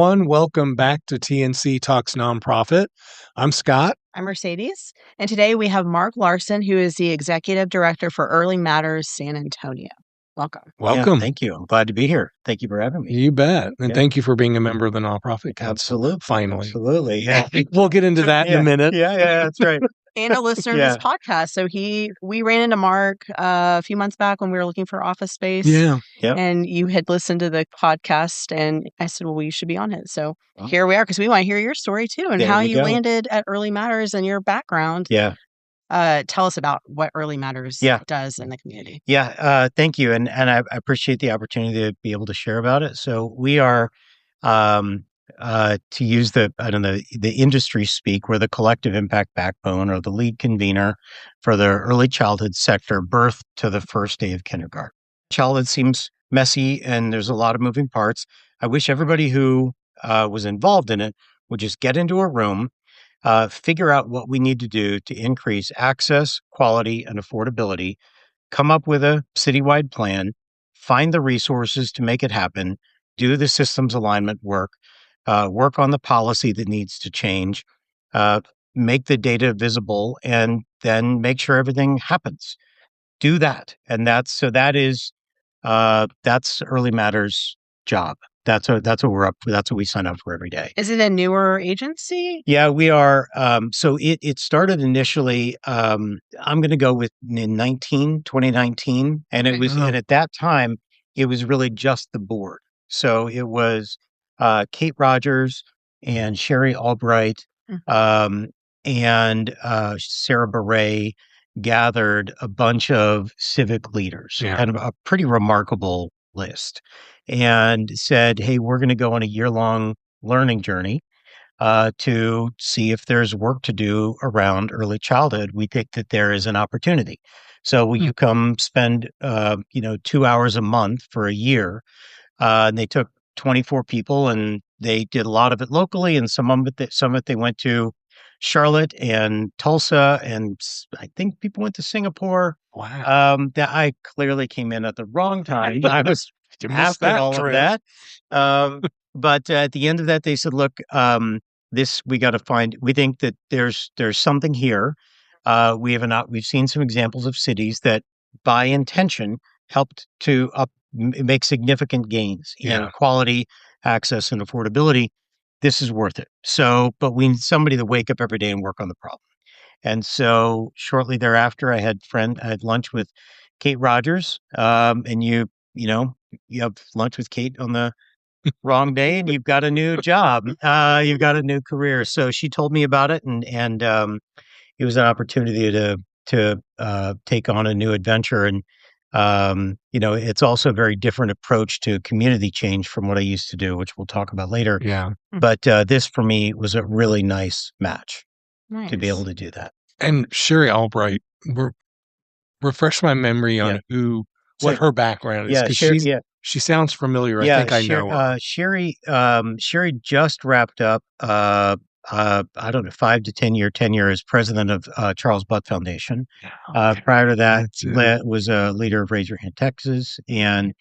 everyone. Welcome back to TNC Talks Non-Profit. I'm Scott. I'm Mercedes, and today we have Mark Larson, who is the Executive Director for Early Matters San Antonio. Welcome. Welcome. Yeah, thank you. I'm glad to be here. Thank you for having me. You bet. And Yeah. thank you for being a member of the Nonprofit Council. Absolutely. Finally. Absolutely. Yeah. We'll get into that in a minute. Yeah, that's right. And a listener to this podcast. So we ran into Mark a few months back when we were looking for office space. Yeah. Yep. And you had listened to the podcast, and I said, well, we should be on it. So Well, here we are, because we want to hear your story too, and there how we you go. landed at Early Matters and your background. Yeah. Tell us about what Early Matters does in the community. Yeah. Thank you. And I appreciate the opportunity to be able to share about it. So we are, to use the industry speak, we're the collective impact backbone or the lead convener for the early childhood sector, birth to the first day of kindergarten. Childhood seems messy and there's a lot of moving parts. I wish everybody who was involved in it would just get into a room, figure out what we need to do to increase access, quality, and affordability, come up with a citywide plan, find the resources to make it happen, do the systems alignment work, work on the policy that needs to change, make the data visible, and then make sure everything happens. Do that. And that's Early Matters' job. That's what we're up for. That's what we sign up for every day. Is it a newer agency? Yeah, we are. So it started initially, I'm going to go with in 2019. And it was, and at that time, it was really just the board. So it was Kate Rogers and Sherry Albright and Sarah Beret gathered a bunch of civic leaders, kind of a pretty remarkable list, and said, hey, we're going to go on a year-long learning journey to see if there's work to do around early childhood. We think that there is an opportunity. So will you come spend 2 hours a month for a year? And they took 24 people and they did a lot of it locally, and some of it they went to Charlotte and Tulsa, and I think people went to Singapore. Wow. That I clearly came in at the wrong time. I was after all trip. of that. But at the end of that, they said, look, we got to find, we think that there's something here. We've seen some examples of cities that by intention helped to make significant gains in quality, access, and affordability. This is worth it. So, but we need somebody to wake up every day and work on the problem. And so shortly thereafter, I had lunch with Kate Rogers, and you have lunch with Kate on the wrong day and you've got a new job. You've got a new career. So she told me about it, and it was an opportunity to take on a new adventure. And it's also a very different approach to community change from what I used to do, which we'll talk about later. Yeah. But this for me was a really nice match to be able to do that. And Sherry Albright, refresh my memory on what her background is, because she sounds familiar. I think I know her. Sherry just wrapped up, I don't know, 5 to 10 year tenure as president of Charles Butt Foundation. Prior to that, was a leader of Raise Your Hand Texas, and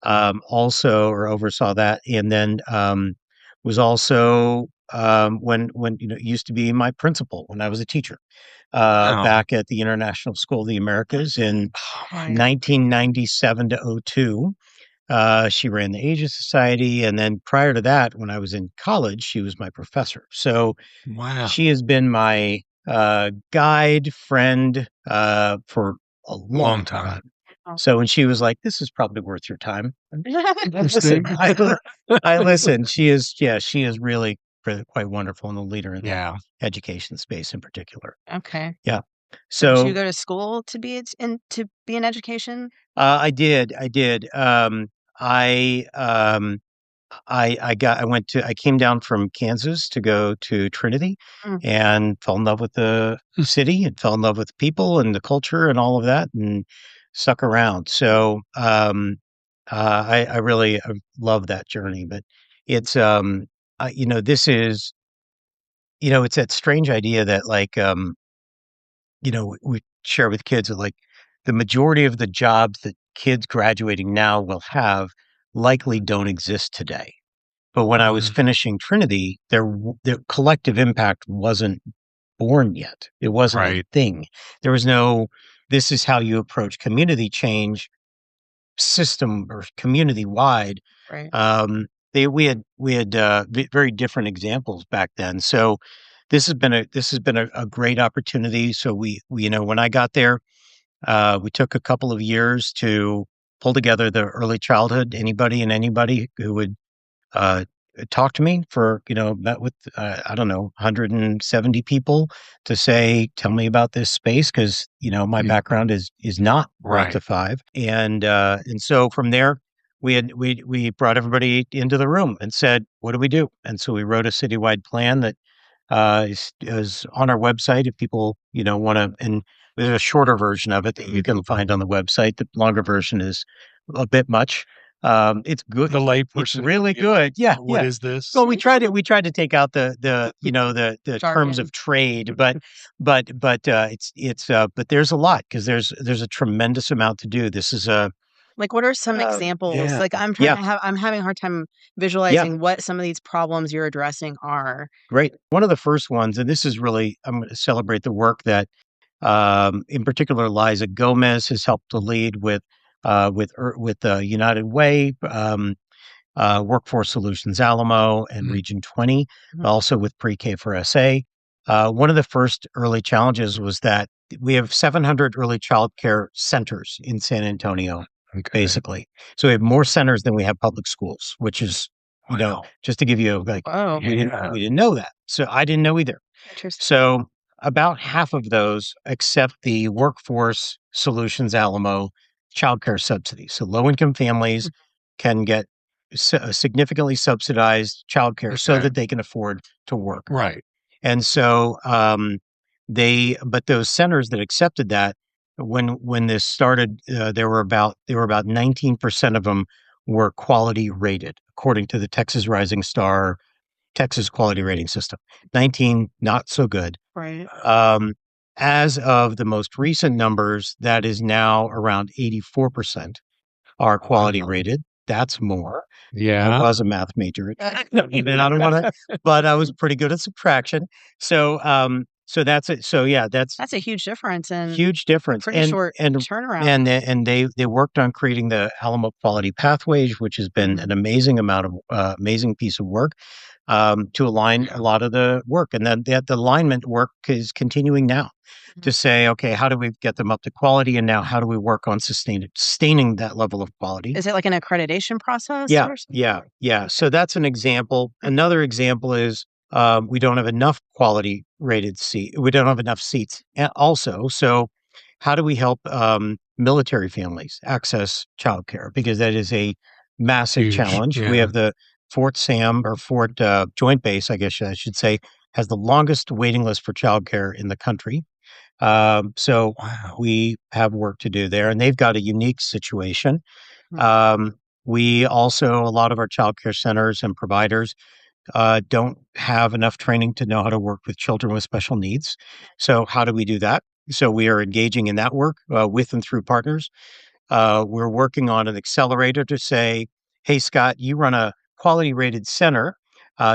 also oversaw that, and then was also when used to be my principal when I was a teacher back at the International School of the Americas in 1997 to 2002. She ran the Asia Society, and then prior to that, when I was in college, she was my professor. So she has been my guide, friend for a long time. So when she was like, "This is probably worth your time," I listened. She is really quite wonderful and a leader in the education space in particular. Okay. Yeah. So did you go to school to be in education? I did. I came down from Kansas to go to Trinity and fell in love with the city and fell in love with people and the culture and all of that, and stuck around. So I really love that journey. But it's this is it's that strange idea that we share with kids that the majority of the jobs that kids graduating now will have likely don't exist today. But when I was finishing Trinity, the collective impact wasn't born yet. It wasn't a thing. There was no, this is how you approach community change system or community wide. Right. We had very different examples back then. So this has been a great opportunity. So we when I got there, we took a couple of years to pull together the early childhood, anybody who would talk to me for, met with, I don't know, 170 people to say, tell me about this space. Cause, my background is not right to 5. And so from there, we brought everybody into the room and said, what do we do? And so we wrote a citywide plan that is on our website. If people, want to, and there's a shorter version of it that you can find on the website. The longer version is a bit much. It's good. The layperson, it's really good. Yeah. What is this? Well, we tried to take out the terms of trade, but there's a lot because there's a tremendous amount to do. This is like, what are some examples? Yeah. Like, I'm having a hard time visualizing what some of these problems you're addressing are. Great. One of the first ones, and this is really, I'm going to celebrate the work that, in particular, Liza Gomez has helped to lead with United Way, Workforce Solutions Alamo, and Region 20, also with Pre-K for SA. One of the first early challenges was that we have 700 early childcare centers in San Antonio, basically. So we have more centers than we have public schools, which is, just to give you we didn't know that. So I didn't know either. Interesting. So about half of those accept the Workforce Solutions Alamo childcare subsidy. So low-income families can get significantly subsidized childcare so that they can afford to work. Right. And so but those centers that accepted that, when this started, there were about 19% of them were quality rated according to the Texas Rising Star Texas quality rating system. 19 not so good. Right. As of the most recent numbers, that is now around 84% are quality rated. That's more. Yeah. I was a math major. I don't want to, but I was pretty good at subtraction. So that's it. So yeah, that's a huge difference. And huge difference. Pretty short turnaround. And they worked on creating the Alamo Quality Pathways, which has been an amazing piece of work. To align a lot of the work. And then the alignment work is continuing now to say, okay, how do we get them up to quality? And now how do we work on sustaining that level of quality? Is it like an accreditation process? Yeah. So that's an example. Another example is we don't have enough quality rated seats. We don't have enough seats also. So how do we help military families access childcare? Because that is a massive challenge. Yeah. We have the Fort Sam or Fort Joint Base, I guess I should say, has the longest waiting list for childcare in the country. So we have work to do there, and they've got a unique situation. We also, a lot of our childcare centers and providers don't have enough training to know how to work with children with special needs. So how do we do that? So we are engaging in that work with and through partners. We're working on an accelerator to say, hey, Scott, you run a quality rated center.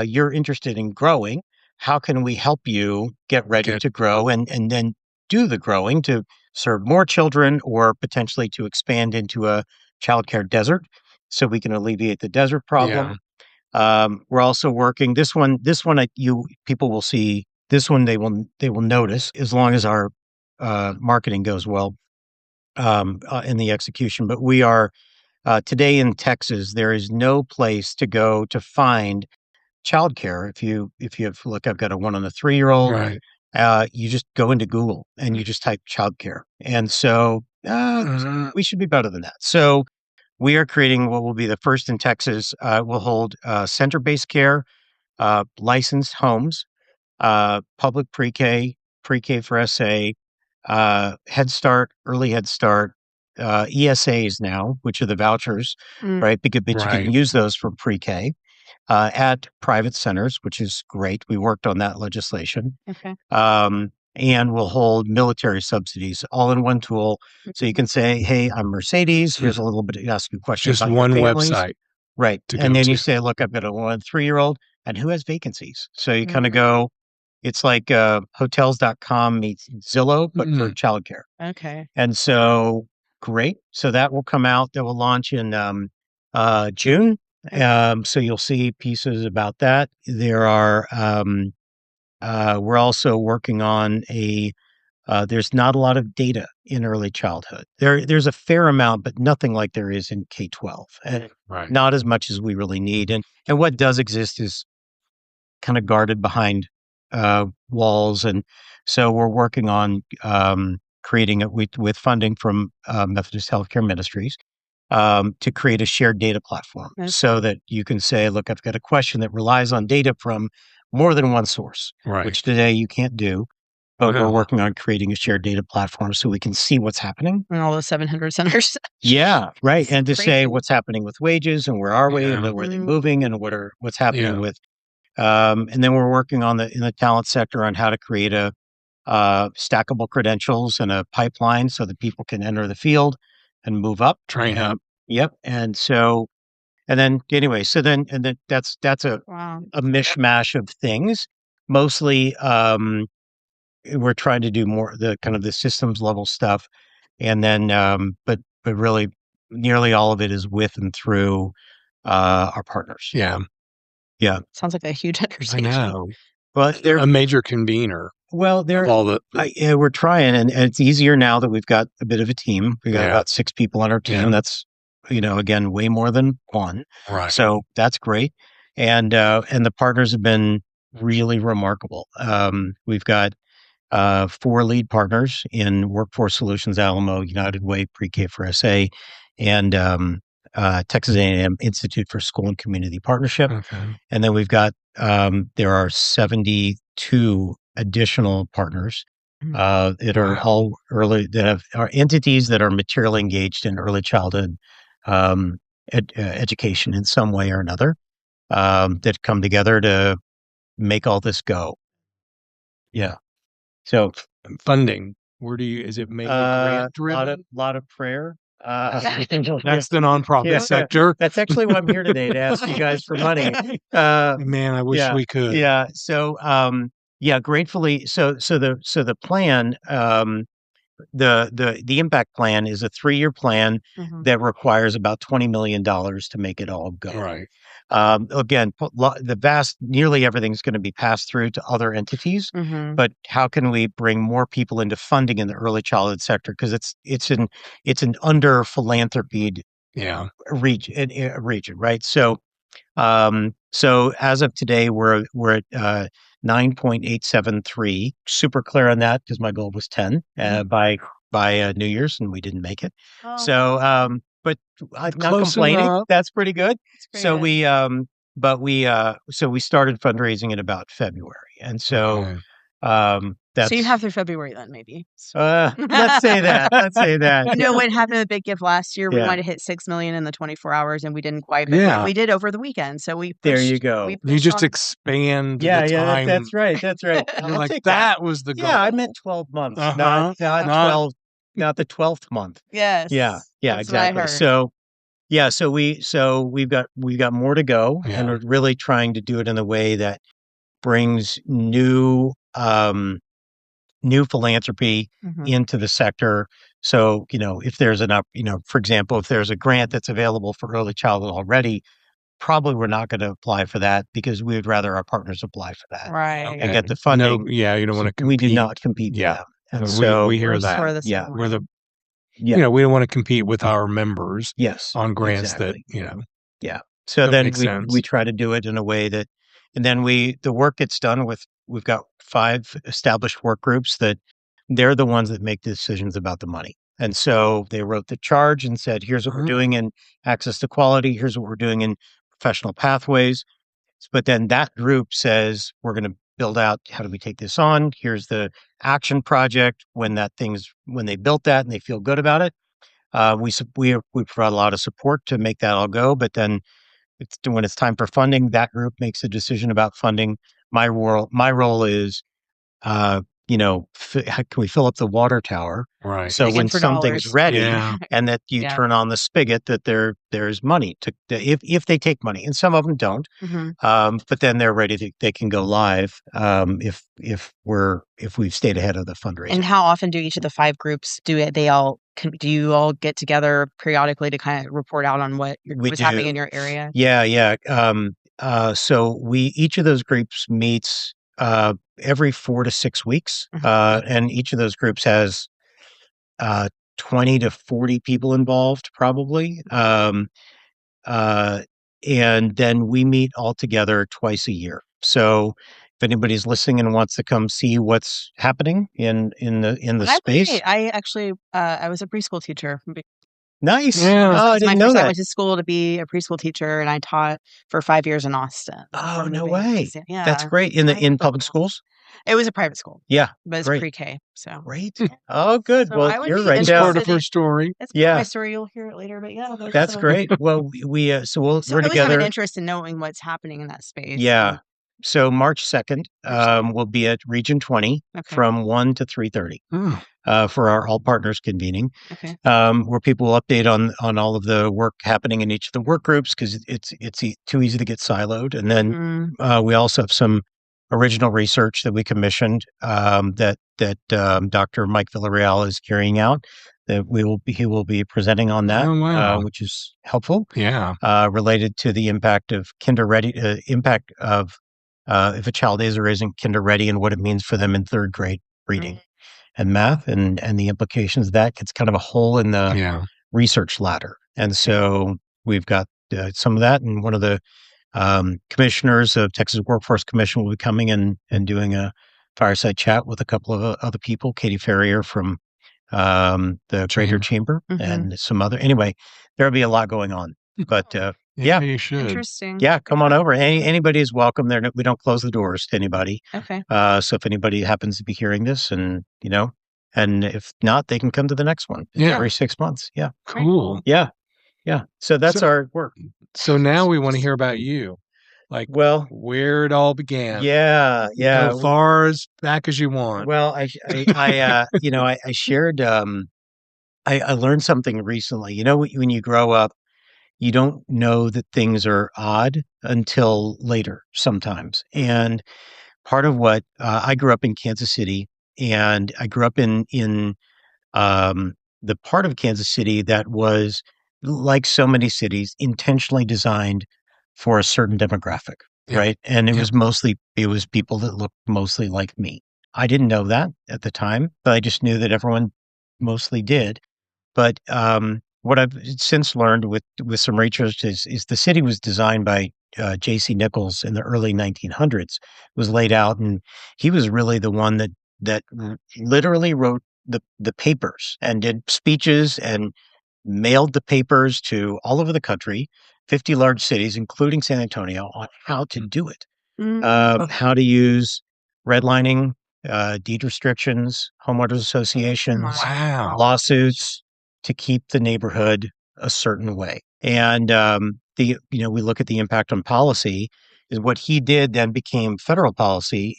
You're interested in growing. How can we help you get ready to grow and then do the growing to serve more children or potentially to expand into a childcare desert so we can alleviate the desert problem? We're also working this one. People will see this one. They will notice as long as our marketing goes well in the execution. But we are today in Texas. There is no place to go to find childcare. If you look, I've got a 1 and a 3-year-old. Right. You just go into Google and you just type childcare, and so we should be better than that. So we are creating what will be the first in Texas. We'll hold center-based care, licensed homes, public pre-K for SA, Head Start, early Head Start, ESAs now, which are the vouchers, right? Because you can use those for pre-K at private centers, which is great. We worked on that legislation. Okay. And we'll hold military subsidies all in one tool. So you can say, hey, I'm Mercedes. Here's a little bit, ask you questions. Just one website. Right. to And go then to. you say, look, I've got a 1 3-year-old and who has vacancies. So you kind of go, it's like hotels.com meets Zillow, but for childcare. Okay. And so great. So that will come out. That will launch in June. So you'll see pieces about that. There are we're also working on there's not a lot of data in early childhood. There's a fair amount, but nothing like there is in K-12, and not as much as we really need. And what does exist is kind of guarded behind walls. And so we're working on creating it with funding from Methodist Healthcare Ministries to create a shared data platform so that you can say, look, I've got a question that relies on data from more than one source, which today you can't do. But we're working on creating a shared data platform so we can see what's happening. And all those 700 centers. Yeah, right. And to say what's happening with wages and where are we and where are they moving and what's happening with. And then we're working on in the talent sector on how to create a stackable credentials and a pipeline so that people can enter the field and move up. Train up. Yep. And so, and then anyway, and then that's a mishmash of things. Mostly, we're trying to do more the kind of the systems level stuff, and then but really nearly all of it is with and through our partners. Yeah. Sounds like a huge undertaking. I know. But they're a major convener. Well, we're trying, and it's easier now that we've got a bit of a team. We got about 6 people on our team. That's again way more than one. Right. So that's great, and the partners have been really remarkable. We've got 4 lead partners in Workforce Solutions, Alamo, United Way, Pre-K for SA, and Texas A&M Institute for School and Community Partnership. Okay. And then we've got there are 72 additional partners that are all are entities that are materially engaged in early childhood education in some way or another that come together to make all this go. Yeah. So funding. Is it mainly grant driven? Lot of prayer. That's the nonprofit sector. That's actually why I'm here today, to ask you guys for money. Man, I wish we could. Yeah. So gratefully. So the plan, the impact plan is a 3-year plan that requires about $20 million to make it all go. Right. Again, nearly everything's going to be passed through to other entities, but how can we bring more people into funding in the early childhood sector? Because it's an under philanthropied region, right? So as of today, we're at 9.873. Super clear on that because my goal was 10 by New Year's, and we didn't make it. Oh. So, but I'm not complaining. Enough. That's pretty good. So we started fundraising in about February, and so so you have through February then, maybe. Let's say that. Let's say that. What happened with Big Gift last year? We might have hit 6 million in the 24 hours, and we didn't quite. But we did over the weekend. So there you go. You just expand. Yeah, the time. That's right. That's right. That was the goal. Yeah, I meant 12 months, not 12. Not the 12th month. Yes. Yeah, exactly. So we've got more to go, and we're really trying to do it in a way that brings new philanthropy into the sector. So, if there's for example, if there's a grant that's available for early childhood already, probably we're not going to apply for that because we would rather our partners apply for that. Right. And get the funding. No, you don't want to compete. We do not compete with them. And so we hear that. We're the we don't want to compete with our members on grants that. So then we try to do it in a way that, and then the work gets done we've got 5 established work groups that they're the ones that make the decisions about the money. And so they wrote the charge and said, here's what we're doing in access to quality. Here's what we're doing in professional pathways. But then that group says, we're going to build out, how do we take this on? Here's the action project. When they built that and they feel good about it, we provide a lot of support to make that all go. But then when it's time for funding, that group makes a decision about funding. My role is how can we fill up the water tower? Right. So when something's ready and that you turn on the spigot, that there's money if they take money, and some of them don't. But then they're ready they can go live if we've stayed ahead of the fundraiser. And how often do each of the 5 groups do you all get together periodically to kind of report out on what's happening in your area? Yeah. So each of those groups meets every 4 to 6 weeks, and each of those groups has 20 to 40 people involved, probably. And then we meet all together twice a year. So if anybody's listening and wants to come see what's happening in the space. I actually I was a preschool teacher. Nice. Yeah. Oh, I didn't know that. I went to school to be a preschool teacher, and I taught for 5 years in Austin. Oh, no way. Yeah. That's great. In public schools? It was a private school. Yeah. But it's pre-K. So great. Oh, good. So well, you're right. That's part of her story. It's part of my story. You'll hear it later, but yeah. That's great. Well, we're together. Have an interest in knowing what's happening in that space. Yeah. So March 2nd, we'll be at Region 20 from 1 to 3:30 for our all partners convening, where people will update on all of the work happening in each of the work groups, because it's too easy to get siloed. And then we also have some original research that we commissioned that Dr. Mike Villarreal is carrying out. That he will be presenting on that, which is helpful. Yeah, related to the impact of impact of if a child is or isn't kinder ready, and what it means for them in 3rd grade reading and math, and the implications of that. It's kind of a hole in the research ladder. And so we've got some of that, and one of the commissioners of Texas Workforce Commission will be coming and doing a fireside chat with a couple of other people, Katie Ferrier from the Greater Chamber and some other. Anyway, there'll be a lot going on. But yeah, you should. Interesting. Yeah, come on over. Anybody is welcome there. We don't close the doors to anybody. Okay. So if anybody happens to be hearing this, and and if not, they can come to the next one. Every 6 months. Yeah. Cool. Yeah. So that's our work. So now we want to hear about you. Where it all began. Yeah. Go far as back as you want. Well, I shared. I learned something recently. When you grow up, you don't know that things are odd until later sometimes. And part of what I grew up in Kansas City, and I grew up in the part of Kansas City that was, like so many cities, intentionally designed for a certain demographic, right? And it was people that looked mostly like me. I didn't know that at the time, but I just knew that everyone mostly did. But what I've since learned with some research is the city was designed by J.C. Nichols in the early 1900s. It was laid out, and he was really the one that literally wrote the papers and did speeches and mailed the papers to all over the country, 50 large cities, including San Antonio, on how to do it, how to use redlining, deed restrictions, homeowners associations, lawsuits to keep the neighborhood a certain way. And we look at the impact on policy. Is what he did then became federal policy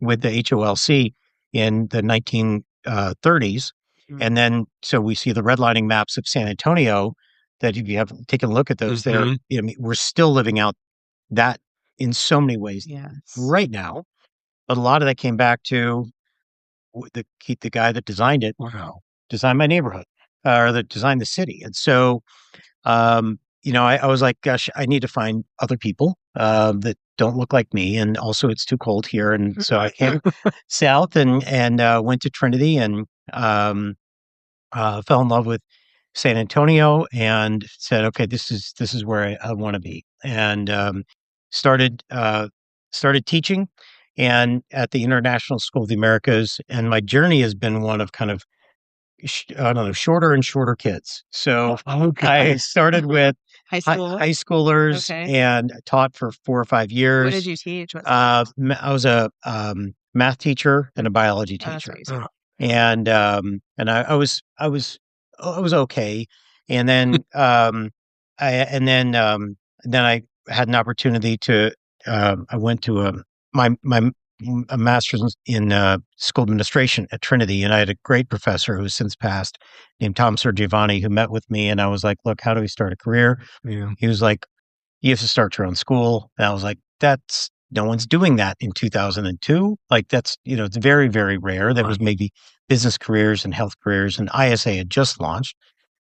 with the HOLC in the 1930s. And then, so we see the redlining maps of San Antonio, that if you have taken a look at those, we're still living out that in so many ways right now. But a lot of that came back to the guy that designed it, designed my neighborhood, or that designed the city. And so, I was like, gosh, I need to find other people that don't look like me. And also it's too cold here. And so I came south and went to Trinity, and fell in love with San Antonio, and said, okay, this is where I want to be. And started teaching and at the International School of the Americas. And my journey has been one of kind of, shorter and shorter kids. So I started with high schoolers and taught for 4 or 5 years. What did you teach? I was a math teacher and a biology teacher. And I was okay. And then then I had an opportunity to I went to my a master's in school administration at Trinity, and I had a great professor who has since passed named Tom Sergiovanni who met with me, and I was like, look, how do we start a career? Yeah. He was like, you have to start your own school. And I was like, no one's doing that in 2002. Like that's, it's very, very rare. There was maybe business careers and health careers, and ISA had just launched.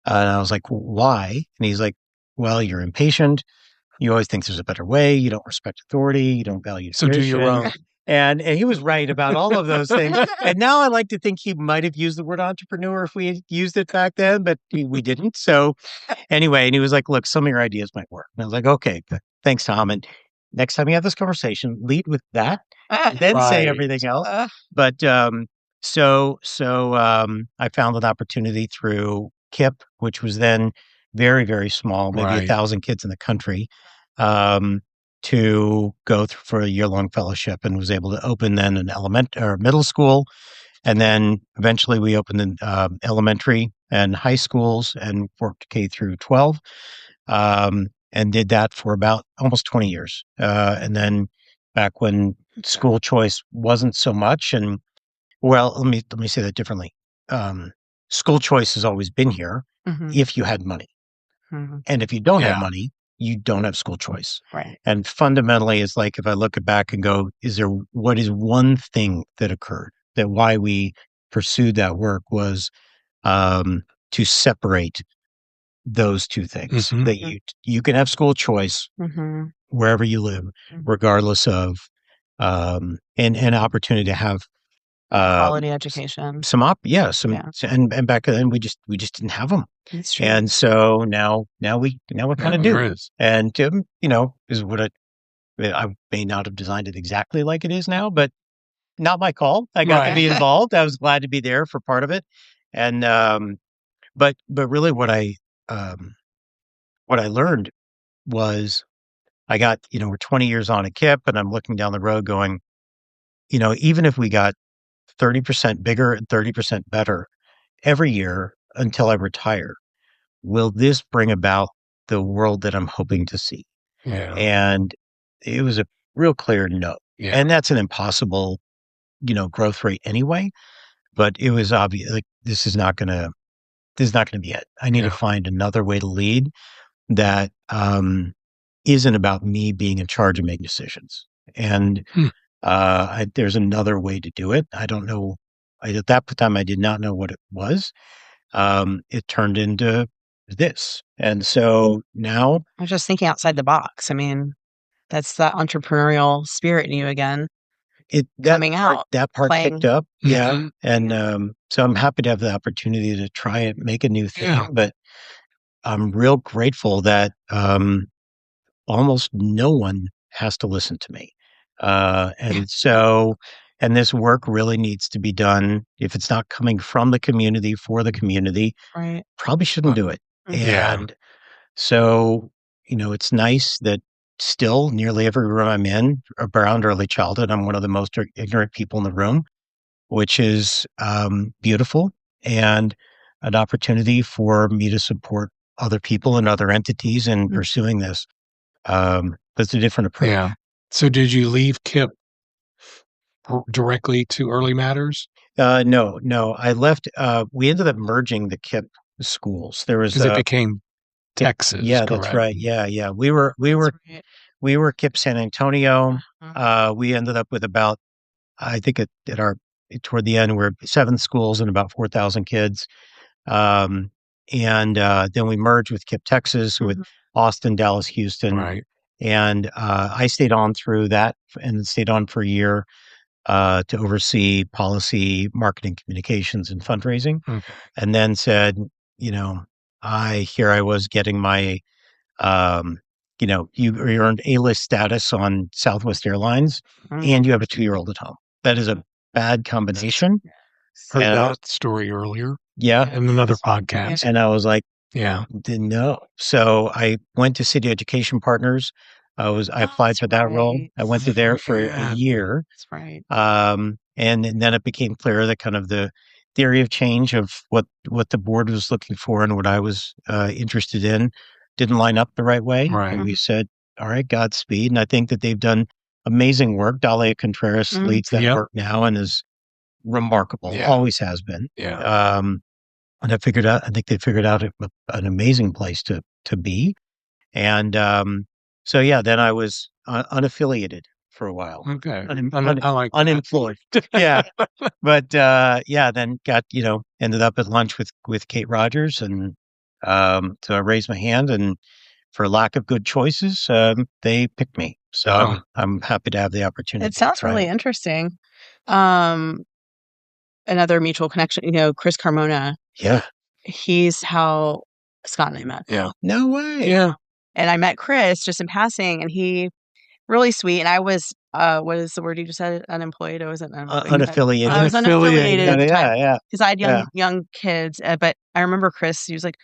And I was like, why? And he's like, well, you're impatient. You always think there's a better way. You don't respect authority. You don't value So do your own. And he was right about all of those things. And now I like to think he might have used the word entrepreneur if we had used it back then, but we didn't. So anyway, and he was like, look, some of your ideas might work. And I was like, okay, thanks, Tom. And next time you have this conversation, lead with that, then say everything else. But so I found an opportunity through KIPP, which was then very, very small, maybe 1,000 kids in the country, to go for a year-long fellowship, and was able to open then an middle school. And then eventually we opened in elementary and high schools and worked K through 12, and did that for about almost 20 years. And then back when school choice wasn't so much, and well, let me say that differently. School choice has always been here if you had money. And if you don't have money, you don't have school choice. Right. And fundamentally, it's like if I look back and go, what is one thing that occurred that why we pursued that work was to separate those two things, that you can have school choice wherever you live, regardless of an opportunity to have quality education. And back then we just didn't have them. And so now we kind of do. And is what I may not have designed it exactly like it is now, but not my call. I got to be involved. I was glad to be there for part of it. And but really what I learned was I got, we're 20 years on at KIPP, and I'm looking down the road going, even if we got 30% bigger and 30% better every year until I retire, will this bring about the world that I'm hoping to see? Yeah. And it was a real clear no. Yeah. And that's an impossible, growth rate anyway. But it was obvious, like, this is not going to be it. I need to find another way to lead that isn't about me being in charge of making decisions. And there's another way to do it. I don't know. At that time, I did not know what it was. It turned into this. And so now I'm just thinking outside the box. I mean, that's that entrepreneurial spirit in you again. Coming out. That part picked up. Yeah. And so I'm happy to have the opportunity to try and make a new thing. Yeah. But I'm real grateful that almost no one has to listen to me. And this work really needs to be done. If it's not coming from the community for the community, probably shouldn't do it. And so, it's nice that still nearly every room I'm in around early childhood, I'm one of the most ignorant people in the room, which is beautiful and an opportunity for me to support other people and other entities in pursuing this. But it's a different approach. Yeah. So did you leave KIPP directly to Early Matters? No. I left. We ended up merging the KIPP schools. There was because it became Texas. Yeah, correct? That's right. Yeah. We were KIPP San Antonio. We ended up with about, I think toward the end, we're 7 schools and about 4,000 kids. And then we merged with KIPP Texas with Austin, Dallas, Houston. Right. And I stayed on through that and stayed on for a year to oversee policy, marketing, communications, and fundraising. Okay. And then said, I was getting my, you earned A-list status on Southwest Airlines and you have a 2-year-old at home. That is a bad combination. Heard that story earlier. Yeah. In another podcast. And I was like, yeah, didn't know. So I went to City Education Partners. I applied for that role. I went to there for a year. That's right. And then it became clear that kind of the theory of change of what the board was looking for and what I was interested in didn't line up the right way. Right. And we said, all right, Godspeed. And I think that they've done amazing work. Dahlia Contreras leads that work now and is remarkable. Always has been. Yeah. And I think they figured out an amazing place to be. And so, then I was unaffiliated for a while. Okay. I like unemployed. Yeah. But then got, ended up at lunch with Kate Rogers. And so I raised my hand, and for lack of good choices, they picked me. So I'm happy to have the opportunity. It sounds really interesting. Another mutual connection, Chris Carmona. Yeah. He's how Scott and I met. Yeah. No way. Yeah. And I met Chris just in passing, and he really sweet. And I was, what is the word you just said? Unemployed. I wasn't unaffiliated. I was unaffiliated. Yeah. Because I had young kids. But I remember Chris, he was like,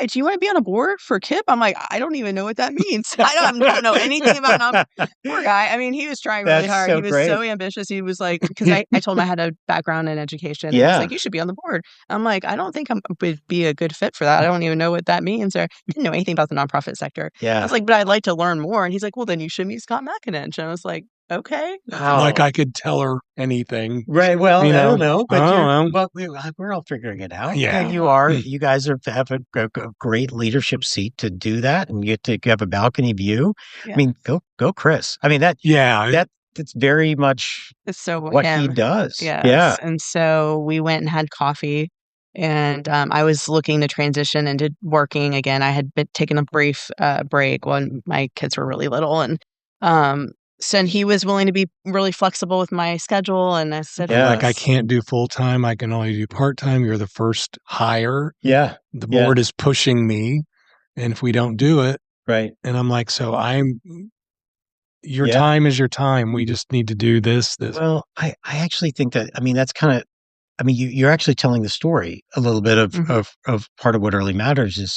do you want to be on a board for KIPP? I'm like, I don't even know what that means. I don't know anything about non-profit. Poor guy. I mean, he was trying really hard. He was so ambitious. He was like, because I told him I had a background in education. And he was like, you should be on the board. I'm like, I don't think I would be a good fit for that. I don't even know what that means, or didn't know anything about the nonprofit sector. Yeah. I was like, but I'd like to learn more. And he's like, well, then you should meet Scott McIntosh. And I was like, okay. Like I could tell her anything. Right. Well, I don't know. But we're all figuring it out. Yeah. You guys have a great leadership seat to do that, and you have a balcony view. Yeah. I mean, go Chris. I mean, that's very much what he does. Yes. Yeah. And so we went and had coffee, and I was looking to transition into working again. I had taken a brief break when my kids were really little, and so he was willing to be really flexible with my schedule. And I said, I can't do full time. I can only do part time. You're the first hire. Yeah. The board is pushing me. And if we don't do it. Right. And I'm like, your time is your time. We just need to do this. Well, I actually think that, that's kind of, you're actually telling the story a little bit of part of what Early Matters is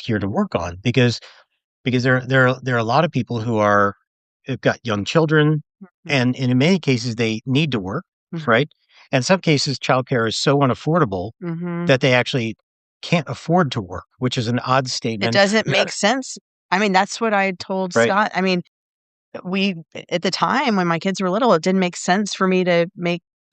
here to work on, because there are a lot of people who have got young children, and in many cases they need to work, right? And in some cases, childcare is so unaffordable that they actually can't afford to work, which is an odd statement. It doesn't make sense. That's what I told Scott. At the time when my kids were little, it didn't make sense for me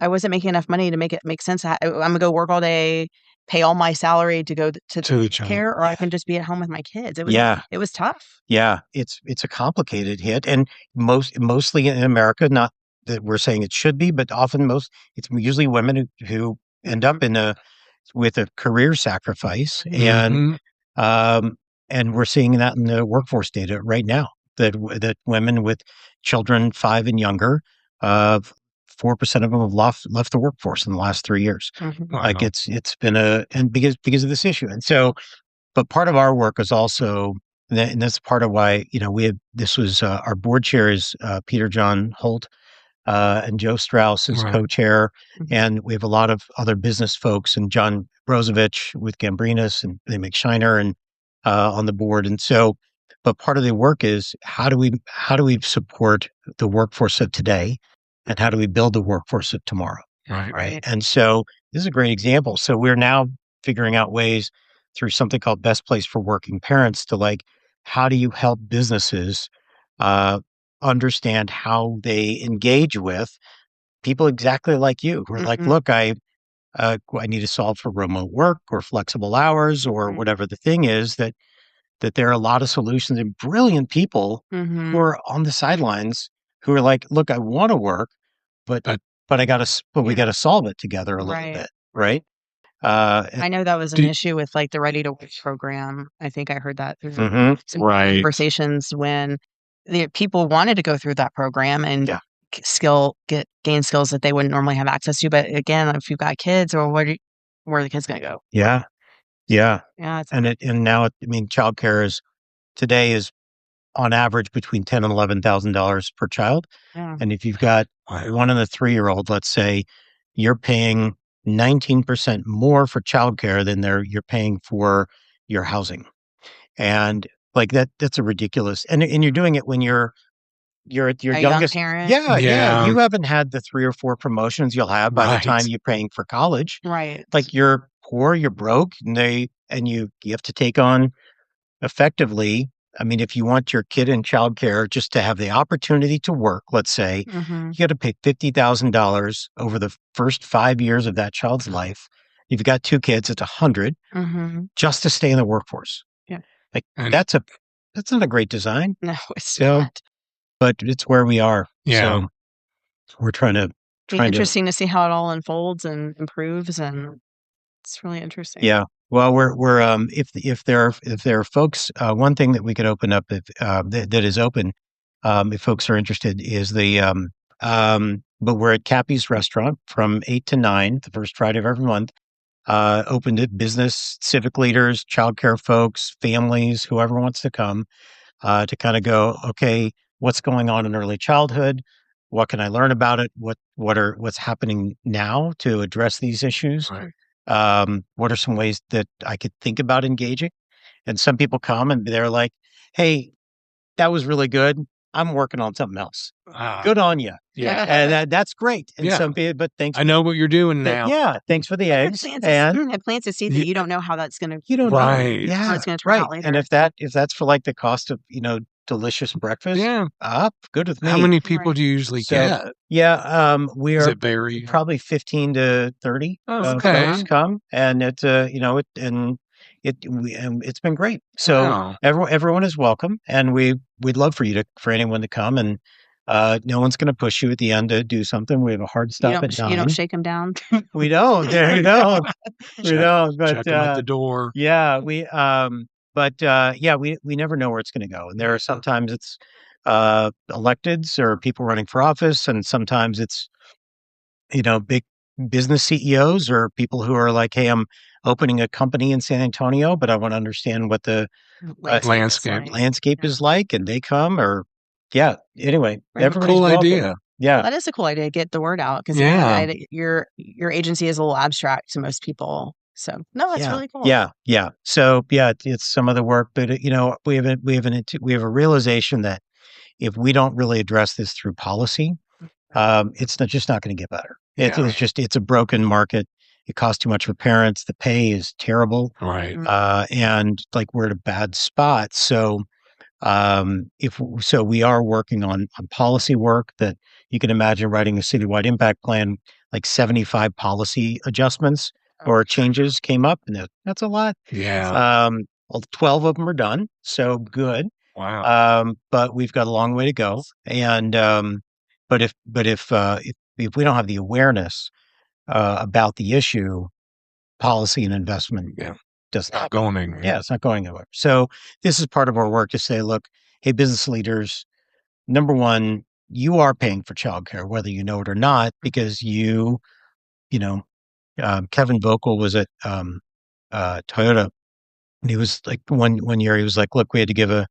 I wasn't making enough money to make it make sense. I'm going to go work all day, pay all my salary to go to care, or I can just be at home with my kids. It was tough. Yeah, it's a complicated hit, and mostly in America. Not that we're saying it should be, but often it's usually women who end up with a career sacrifice, and we're seeing that in the workforce data right now. That women with children 5 and younger, 4% of them have left the workforce in the last 3 years. Like it's been and because of this issue. And so, but part of our work is also, and that's part of why, our board chair is Peter John Holt, and Joe Strauss is co-chair. And we have a lot of other business folks, and John Brozovich with Gambrinus, and they make Shiner and on the board. And so, but part of the work is how do we support the workforce of today? And how do we build the workforce of tomorrow? Right. And so this is a great example. So we're now figuring out ways through something called Best Place for Working Parents to how do you help businesses understand how they engage with people exactly like you, who are like, look, I need to solve for remote work or flexible hours or whatever the thing is, that there are a lot of solutions and brilliant people who are on the sidelines who are like, look, I want to work, but we got to solve it together a little bit, right? I know that was an issue with the Ready to Work program. I think I heard that through some conversations when the people wanted to go through that program and gain skills that they wouldn't normally have access to. But again, if you've got kids, or where are the kids going to go? Yeah. And now, childcare today is on average between $10,000 and $11,000 per child. Yeah. And if you've got 1 and a 3-year-old, let's say, you're paying 19% more for childcare than you're paying for your housing. And that's a ridiculous, and you're doing it when you're at your youngest parent. Yeah. You haven't had the 3 or 4 promotions you'll have by the time you're paying for college. Right. You're poor, you're broke, and you have to take on effectively I mean, if you want your kid in childcare just to have the opportunity to work, let's say, you got to pay $50,000 over the first 5 years of that child's life. If you've got 2 kids, it's 100 just to stay in the workforce. Yeah. Like that's not a great design. No, it's not. But it's where we are. Yeah. So we're trying to interesting to see how it all unfolds and improves, and it's really interesting. Yeah. Well, we're if there are folks, one thing that we could open up if that is open, if folks are interested, is but we're at Cappy's restaurant from 8 to 9, the first Friday of every month. Open to business, civic leaders, childcare folks, families, whoever wants to come, to kind of go, okay, what's going on in early childhood? What can I learn about it? What's happening now to address these issues? Right. What are some ways that I could think about engaging? And some people come and they're like, hey, that was really good. I'm working on something else. Good on you. Yeah. And that's great. And some people, but thanks. I know what you're doing now. Yeah. Thanks for the eggs. And plants a seed that you don't know how that's going to. You don't know. Right. Yeah. How it's going to turn out later. And if that's for like the cost of, delicious breakfast. Yeah. Good with me. How many people do you usually get? Yeah. We Does are it vary? probably 15 to 30 folks come, and it's it's been great. So everyone is welcome, and we'd love for anyone to come, and no one's going to push you at the end to do something. We have a hard stop at 9. You don't shake them down. We don't. There you go. We don't. But check them at the door. Yeah, we we never know where it's going to go, and there are sometimes it's electeds or people running for office, and sometimes it's big business CEOs or people who are like, hey, I'm opening a company in San Antonio, but I want to understand what the landscape is like, and they come, or anyway, cool idea. Yeah, that is a cool idea. Get the word out, because your agency is a little abstract to most people. So no, that's really cool. Yeah. So it's some of the work, but we have a realization that if we don't really address this through policy, it's just not going to get better. It's a broken market. It costs too much for parents. The pay is terrible. Right. And like we're at a bad spot. So we are working on policy work that you can imagine writing a citywide impact plan, like 75 policy adjustments or changes came up, and that's a lot. Yeah. 12 of them are done. So good. Wow. But we've got a long way to go. And but if we don't have the awareness about the issue, policy and investment does not going anywhere. Yeah, it's not going anywhere. So this is part of our work to say, look, hey, business leaders, number one, you are paying for childcare, whether you know it or not, because Kevin Vocal was at Toyota, and he was like one year he was like, look, we had to give a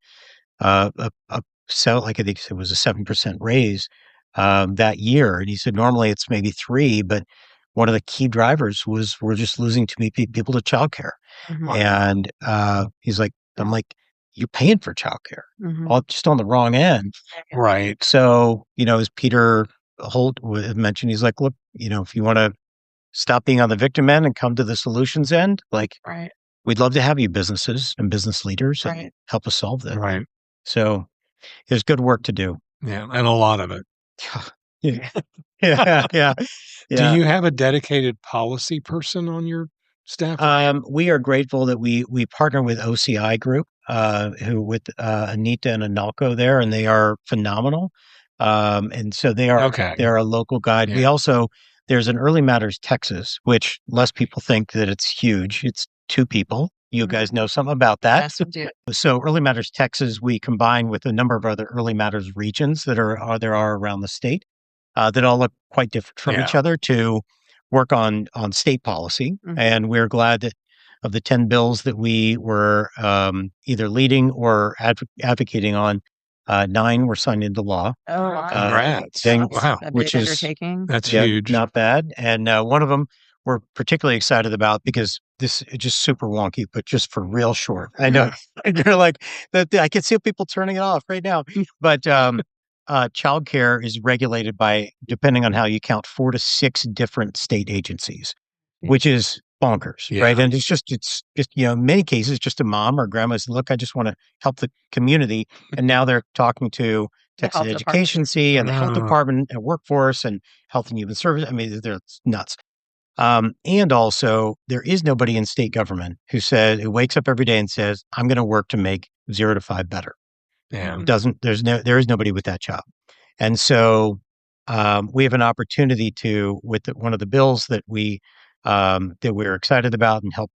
like I think it was a 7% raise that year, and he said normally it's maybe 3%, but one of the key drivers was we're just losing too many people to childcare, and he's like, I'm like, you're paying for childcare, all just on the wrong end, right? So as Peter Holt mentioned, he's like, look, if you want to stop being on the victim end and come to the solutions end, like, we'd love to have you, businesses and business leaders, and help us solve that. Right. So there's good work to do. Yeah, and a lot of it. Yeah. Do you have a dedicated policy person on your staff? We are grateful that we partner with OCI Group, who with Anita and Analco there, and they are phenomenal. And so they're a local guide. We also, there's an Early Matters Texas, which less people think that it's huge. It's 2 people. You guys know something about that. Yes, we do. So Early Matters Texas, we combine with a number of other Early Matters regions that are around the state, that all look quite different from each other, to work on state policy. And we're glad that of the 10 bills that we were either leading or advocating on, 9 were signed into law. Oh, wow. Congrats. Wow. Which is undertaking. That's huge. Not bad. And one of them we're particularly excited about, because this is just super wonky, but just for real short. I know you're like, I can see people turning it off right now. But childcare is regulated by, depending on how you count, 4 to 6 different state agencies, which is bonkers, right? And it's just, in many cases, just a mom or grandma says, look, I just want to help the community. And now they're talking to Texas Education and the health department and workforce and health and human service. I mean, they're nuts. And also there is nobody in state government who wakes up every day and says, I'm going to work to make 0 to 5 better. Yeah. There is nobody with that job. And so, we have an opportunity with one of the bills that we're excited about and help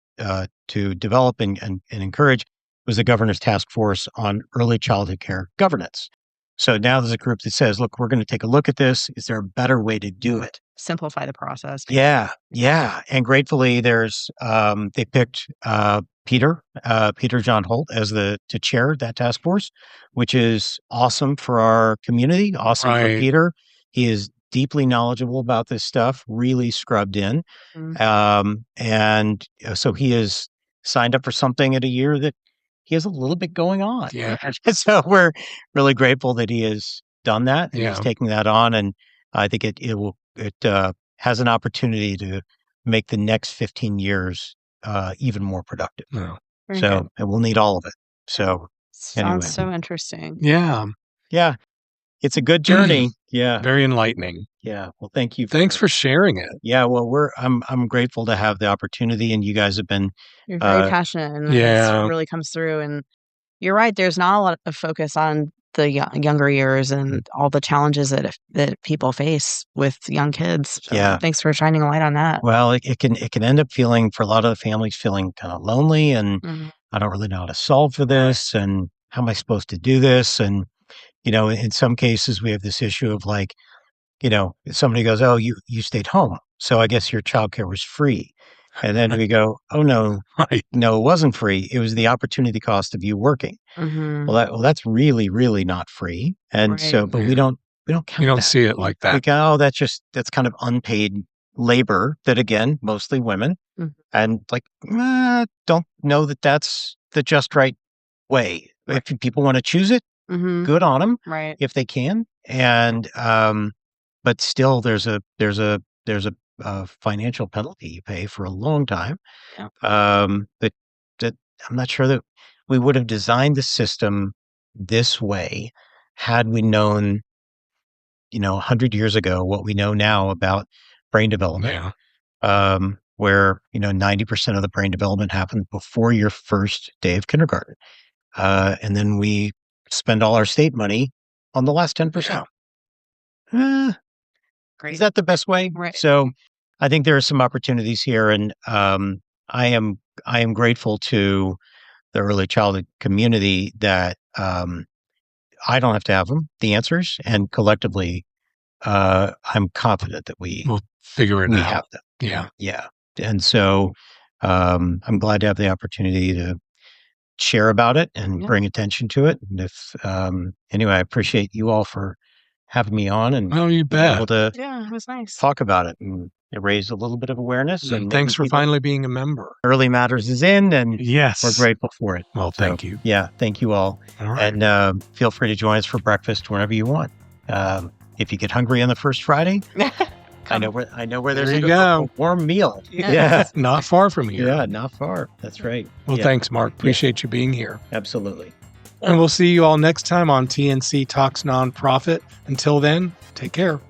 to develop and encourage was the governor's task force on early childhood care governance. So now there's a group that says, look, we're going to take a look at this. Is there a better way to do it? Simplify the process. Yeah. And gratefully they picked Peter John Holt as to chair that task force, which is awesome for our community, awesome for Peter. He is deeply knowledgeable about this stuff, really scrubbed in. And so he is signed up for something at a year that he has a little bit going on. Yeah. So we're really grateful that he has done that. And he's taking that on. And I think it has an opportunity to make the next 15 years even more productive. Oh, and we'll need all of it. So sounds so interesting. Yeah. Yeah. It's a good journey. Yeah. Very enlightening. Yeah. Well, thank you. Thanks for sharing it. Yeah. Well, I'm grateful to have the opportunity, and you guys have been. You're very passionate, and it really comes through. And you're right. There's not a lot of focus on the younger years and all the challenges that people face with young kids. So thanks for shining a light on that. Well, it can end up feeling, for a lot of the families, feeling kind of lonely, and I don't really know how to solve for this, and how am I supposed to do this? And in some cases we have this issue of like, somebody goes, oh, you stayed home, so I guess your childcare was free. And then we go, oh, no, no, it wasn't free. It was the opportunity cost of you working. Well, that's really, really not free. And so, but we don't count You don't see it like that. We go, oh, that's kind of unpaid labor that, again, mostly women. And like, don't know that that's the just right way. If people want to choose it, good on them, if they can. And, but still there's a financial penalty you pay for a long time. That I'm not sure that we would have designed the system this way had we known, 100 years ago what we know now about brain development, where 90% of the brain development happens before your first day of kindergarten, and then we spend all our state money on the last 10%. Is that the best way? Right. So I think there are some opportunities here, and I am grateful to the early childhood community that I don't have to have the answers, and collectively, I'm confident that we'll figure it out. We have them. Yeah. And so I'm glad to have the opportunity to share about it and bring attention to it. And anyway, I appreciate you all for having me on, and you bet. Able to it was nice. talk about it, and it raised a little bit of awareness. And thanks for finally being a member. Early Matters is in, and yes, we're grateful for it. Well, thank you. Yeah, thank you all. All right. And feel free to join us for breakfast whenever you want. If you get hungry on the first Friday, I know where there's a warm meal. Yeah. Not far from here. Yeah, not far. That's right. Well, thanks, Mark. Appreciate you being here. Absolutely. And we'll see you all next time on TNC Talks Non-Profit. Until then, take care.